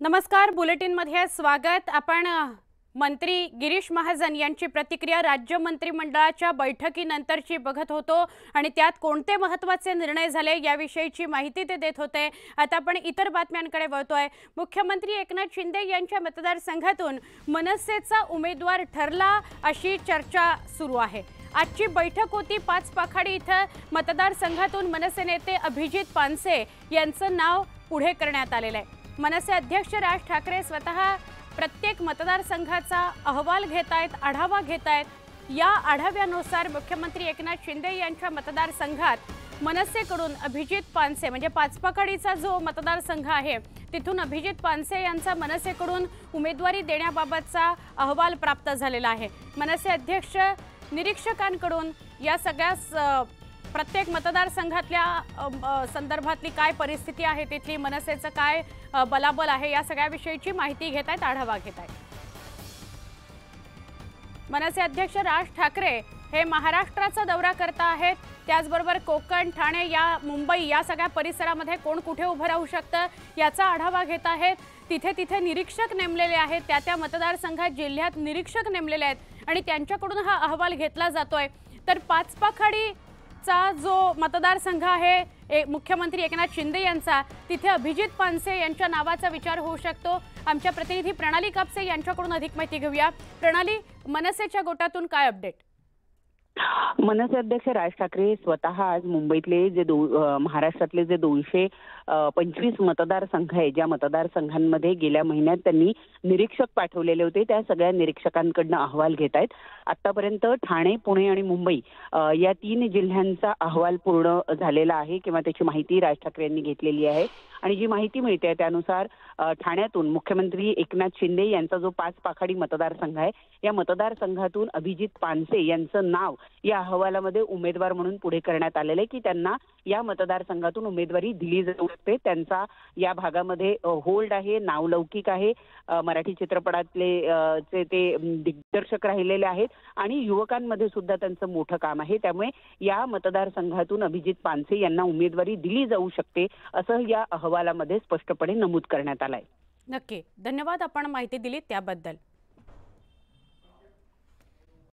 नमस्कार, बुलेटिनमध्ये स्वागत। आपण मंत्री गिरीश महाजन यांची प्रतिक्रिया राज्य मंत्रिमंडळाच्या बैठकीनंतरची बघत होतो आणि त्यात कोणते महत्त्वाचे निर्णय झाले याविषयीची माहिती ते देत होते। आता आपण इतर बातम्यांकडे वळतोय। मुख्यमंत्री एकनाथ शिंदे यांच्या मतदारसंघातून मनसेचा उमेदवार ठरला अशी चर्चा सुरू आहे। आजची बैठक होती पाचपाखाडी इथं। मतदारसंघातून मनसे नेते अभिजित पानसे यांचं नाव पुढे करण्यात आलेलं आहे। मनसे अध्यक्ष राज ठाकरे स्वतः प्रत्येक मतदारसंघाचा अहवाल घेतायत, आढावा घेतायत। या आढाव्यानुसार मुख्यमंत्री एकनाथ शिंदे यांच्या मतदारसंघात मनसेकडून अभिजित पानसे म्हणजे पाचपाखाडीचा जो मतदारसंघ आहे तिथून अभिजित पानसे यांचा मनसेकडून उमेदवारी देण्याबाबतचा अहवाल प्राप्त झालेला आहे। मनसे अध्यक्ष निरीक्षकांकडून या सगळ्या प्रत्येक मतदारसंघातल्या संदर्भातली काय परिस्थिती आहे, तिथली मनसेचं काय बलाबल आहे, या सगळ्या विषयीची माहिती घेत आहेत, आढावा घेत आहेत। मनसे अध्यक्ष राज ठाकरे हे महाराष्ट्राचा दौरा करता आहेत। त्याचबरोबर कोकण, ठाणे, मुंबई या सगळ्या परिसरामध्ये कोण कुठे उभं राहू शकतं याचा आढावा घेत आहेत। तिथे निरीक्षक नेमलेले आहेत, त्या मतदारसंघात जिल्ह्यात निरीक्षक नेमलेले आहेत आणि त्यांच्याकडून हा अहवाल घेतला जातोय। तर पाचपाखाडी चा जो मतदारसंघ आहे मुख्यमंत्री एकनाथ शिंदे यांचा, तिथे अभिजित पानसे यांच्या नावाचा विचार होऊ शकतो। आमच्या प्रतिनिधी प्रणाली कापसे यांच्याकडून अधिक माहिती घेऊया। प्रणाली, मनसेच्या गोटातून काय अपडेट? मनसे अध्यक्ष राज ठाकरे स्वतः आज मुंबईतले जे महाराष्ट्रातले जे 225 मतदारसंघ आहे, ज्या मतदारसंघांमध्ये गेल्या महिन्यात त्यांनी निरीक्षक पाठवलेले होते, त्या सगळ्या निरीक्षकांकडून अहवाल घेत आहेत। आतापर्यंत ठाणे, पुणे आणि मुंबई या 3 जिल्ह्यांचा अहवाल पूर्ण झालेला आहे किंवा त्याची माहिती राज ठाकरे यांनी घेतलेली आहे। आणि जी माहिती मिळते त्यानुसार ठाण्यातून मुख्यमंत्री एकनाथ शिंदे यांचा जो पाचपाखाडी मतदारसंघ आहे, या मतदारसंघातून अभिजित पानसे यांचं नाव या अहवालामध्ये उमेदवार म्हणून पुढे करण्यात आलेलं आहे की त्यांना या मतदारसंघातून उमेदवारी दिली जाऊ शकते। त्यांचा या भागामध्ये होल्ड आहे, नावलौकिक आहे, मराठी चित्रपटातले ते दिग्दर्शक राहिलेले आहेत आणि युवकांमध्ये सुद्धा त्यांचं मोठं काम आहे। त्यामुळे या मतदारसंघातून अभिजित पानसे यांना उमेदवारी दिली जाऊ शकते असं या अहवालामध्ये स्पष्टपणे नमूद करण्यात आलंय। नक्की, धन्यवाद आपण माहिती दिली त्याबद्दल।